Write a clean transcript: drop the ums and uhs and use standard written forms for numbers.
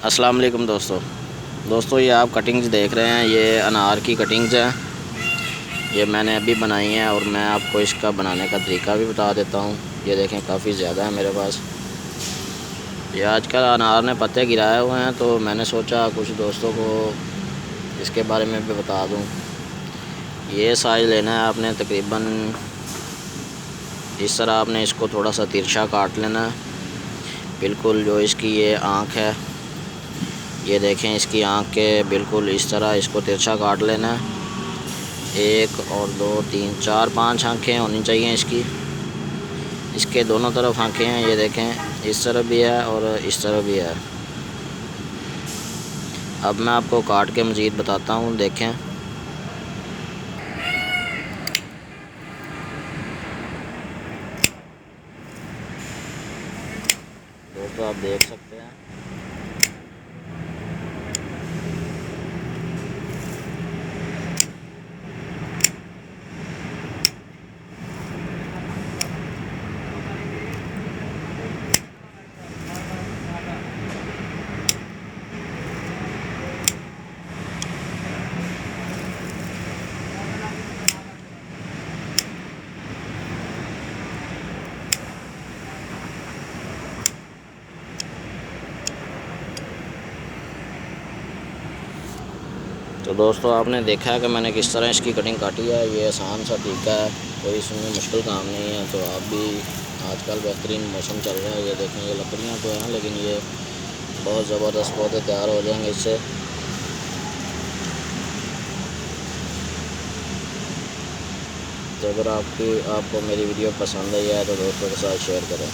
अस्सलाम वालेकुम दोस्तों ये आप कटिंग्स देख रहे हैं, ये अनार की कटिंग्स हैं। ये मैंने अभी बनाई हैं और मैं आपको इसका बनाने का तरीका भी बता देता हूँ। ये देखें काफ़ी ज़्यादा है मेरे पास। ये आजकल अनार ने पत्ते गिराए हुए हैं, तो मैंने सोचा कुछ दोस्तों को इसके बारे में भी बता दूँ। ये साइज़ लेना है आपने, तकरीबन इस तरह आपने इसको थोड़ा सा तिरछा काट लेना है। बिल्कुल जो इसकी ये आँख है, ये देखें इसकी आँख के बिल्कुल इस तरह इसको तिरछा काट लेना है। 1 और 2 3 4 5 आँखें होनी चाहिए इसकी। इसके दोनों तरफ आँखें हैं, ये देखें इस तरफ भी है और इस तरफ भी है। अब मैं आपको काट के मज़ीद बताता हूँ, देखें। दोस्तों आप देख सकते हैं तो दोस्तों आपने देखा है कि मैंने किस तरह इसकी कटिंग काटी है। ये आसान सा तरीका है, कोई इसमें मुश्किल काम नहीं है। तो आप भी, आजकल बेहतरीन मौसम चल रहा है, ये देखें ये लकड़ियाँ तो हैं लेकिन ये बहुत ज़बरदस्त पौधे तैयार हो जाएंगे इससे। तो अगर आपको मेरी वीडियो पसंद आई है तो दोस्तों के साथ शेयर करें।